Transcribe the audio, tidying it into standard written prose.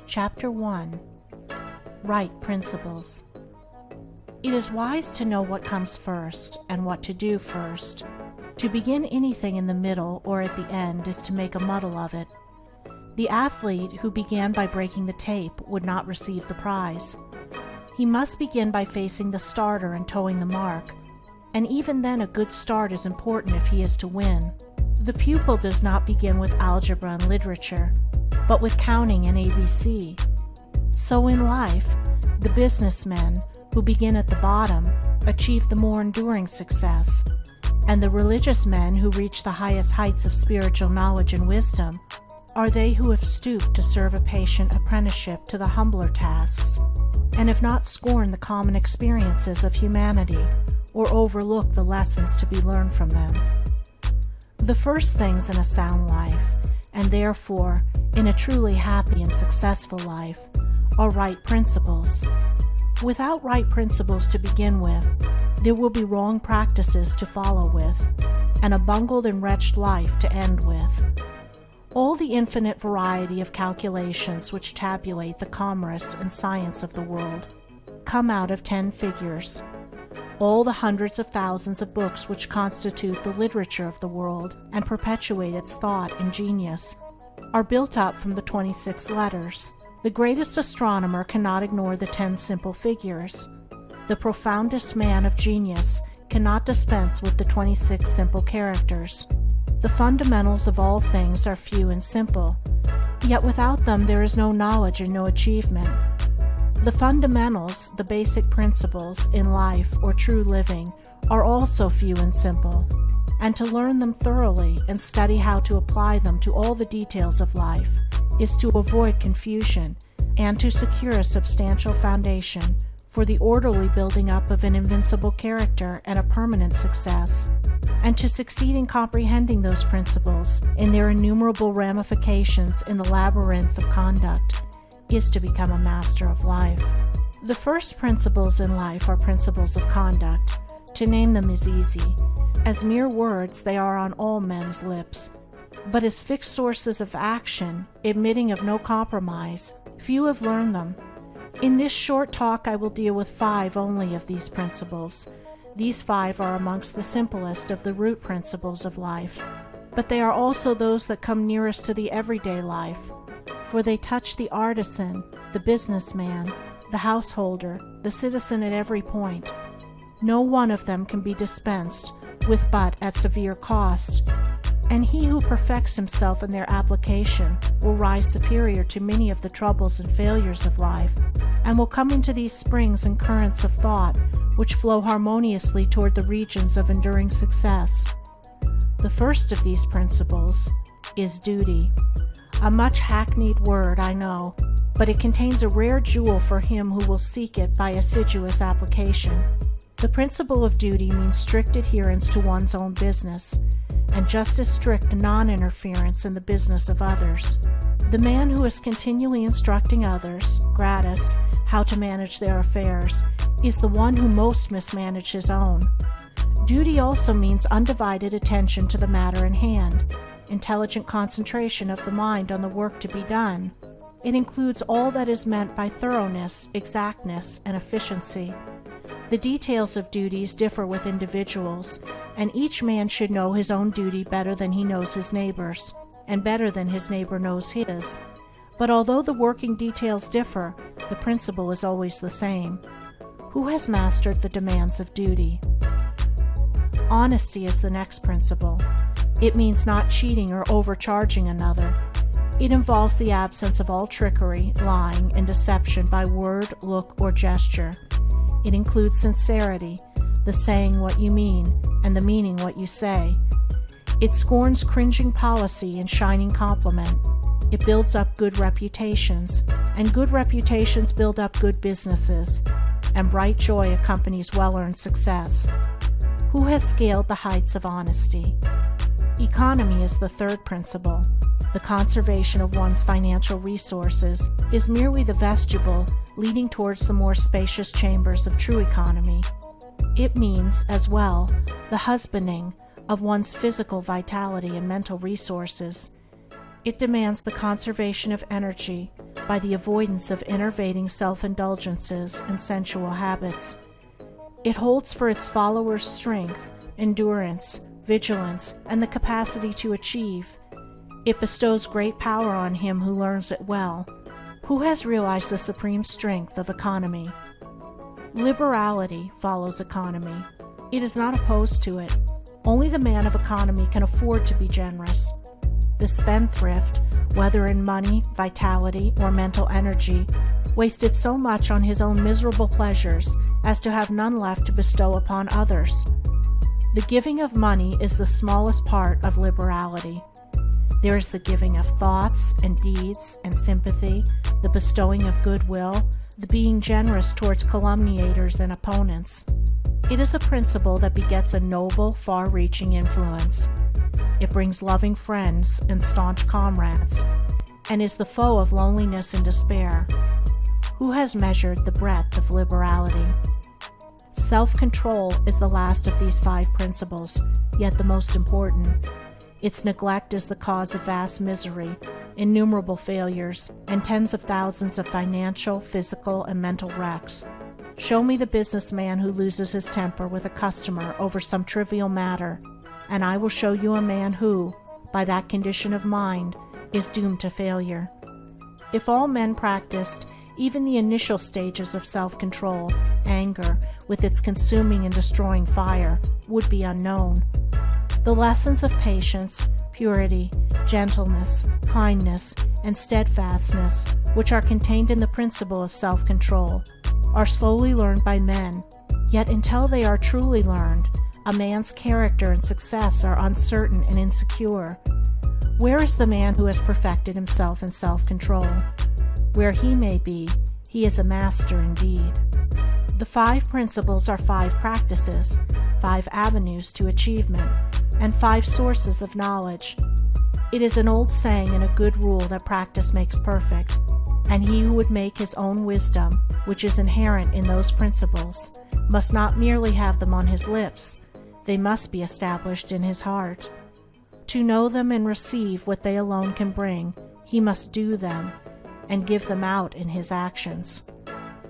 Chapter 1. Right Principles. It is wise to know what comes first and what to do first. To begin anything in the middle or at the end is to make a muddle of it. The athlete who began by breaking the tape would not receive the prize. He must begin by facing the starter and towing the mark, and even then a good start is important if he is to win. The pupil does not begin with algebra and literature, but with counting and ABC. So in life, the businessmen who begin at the bottom achieve the more enduring success, and the religious men who reach the highest heights of spiritual knowledge and wisdom are they who have stooped to serve a patient apprenticeship to the humbler tasks, and have not scorned the common experiences of humanity or overlooked the lessons to be learned from them. The first things in a sound life, and therefore in a truly happy and successful life, are right principles. Without right principles to begin with, there will be wrong practices to follow with, and a bungled and wretched life to end with. All the infinite variety of calculations which tabulate the commerce and science of the world come out of 10 figures. All the hundreds of thousands of books which constitute the literature of the world and perpetuate its thought and genius are built up from the 26 letters. The greatest astronomer cannot ignore the 10 simple figures. The profoundest man of genius cannot dispense with the 26 simple characters. The fundamentals of all things are few and simple, yet without them there is no knowledge and no achievement. The fundamentals, the basic principles in life or true living, are also few and simple, and to learn them thoroughly and study how to apply them to all the details of life is to avoid confusion and to secure a substantial foundation for the orderly building up of an invincible character and a permanent success. And to succeed in comprehending those principles in their innumerable ramifications in the labyrinth of conduct is to become a master of life. The first principles in life are principles of conduct. To name them is easy. As mere words, they are on all men's lips. But as fixed sources of action, admitting of no compromise, few have learned them. In this short talk I will deal with 5 only of these principles. These 5 are amongst the simplest of the root principles of life, but they are also those that come nearest to the everyday life, for they touch the artisan, the businessman, the householder, the citizen at every point. No one of them can be dispensed with but at severe cost, and he who perfects himself in their application will rise superior to many of the troubles and failures of life, and will come into these springs and currents of thought which flow harmoniously toward the regions of enduring success. The first of these principles is duty. A much hackneyed word, I know, but it contains a rare jewel for him who will seek it by assiduous application. The principle of duty means strict adherence to one's own business, and just as strict non-interference in the business of others. The man who is continually instructing others, gratis, how to manage their affairs, is the one who most mismanages his own. Duty also means undivided attention to the matter in hand, intelligent concentration of the mind on the work to be done. It includes all that is meant by thoroughness, exactness, and efficiency. The details of duties differ with individuals, and each man should know his own duty better than he knows his neighbor's, and better than his neighbor knows his. But although the working details differ, the principle is always the same. Who has mastered the demands of duty? Honesty is the next principle. It means not cheating or overcharging another. It involves the absence of all trickery, lying, and deception by word, look, or gesture. It includes sincerity, the saying what you mean, and the meaning what you say. It scorns cringing policy and shining compliment. It builds up good reputations, and good reputations build up good businesses, and bright joy accompanies well-earned success. Who has scaled the heights of honesty? Economy is the third principle. The conservation of one's financial resources is merely the vestibule leading towards the more spacious chambers of true economy. It means, as well, the husbanding of one's physical vitality and mental resources. It demands the conservation of energy by the avoidance of enervating self-indulgences and sensual habits. It holds for its followers strength, endurance, vigilance, and the capacity to achieve. It bestows great power on him who learns it well, who has realized the supreme strength of economy. Liberality follows economy. It is not opposed to it. Only the man of economy can afford to be generous. The spendthrift, whether in money, vitality, or mental energy, wasted so much on his own miserable pleasures as to have none left to bestow upon others. The giving of money is the smallest part of liberality. There is the giving of thoughts and deeds and sympathy, the bestowing of goodwill, the being generous towards calumniators and opponents. It is a principle that begets a noble, far-reaching influence. It brings loving friends and staunch comrades, and is the foe of loneliness and despair. Who has measured the breadth of liberality? Self-control is the last of these 5 principles, yet the most important. Its neglect is the cause of vast misery, innumerable failures, and tens of thousands of financial, physical, and mental wrecks. Show me the businessman who loses his temper with a customer over some trivial matter, and I will show you a man who, by that condition of mind, is doomed to failure. If all men practiced even the initial stages of self-control, anger, with its consuming and destroying fire, would be unknown. The lessons of patience, purity, gentleness, kindness, and steadfastness, which are contained in the principle of self-control, are slowly learned by men, yet until they are truly learned, a man's character and success are uncertain and insecure. Where is the man who has perfected himself in self-control? Where he may be, he is a master indeed. The 5 principles are 5 practices, 5 avenues to achievement, and 5 sources of knowledge. It is an old saying and a good rule that practice makes perfect, and he who would make his own wisdom, which is inherent in those principles, must not merely have them on his lips, they must be established in his heart. To know them and receive what they alone can bring, he must do them, and give them out in his actions.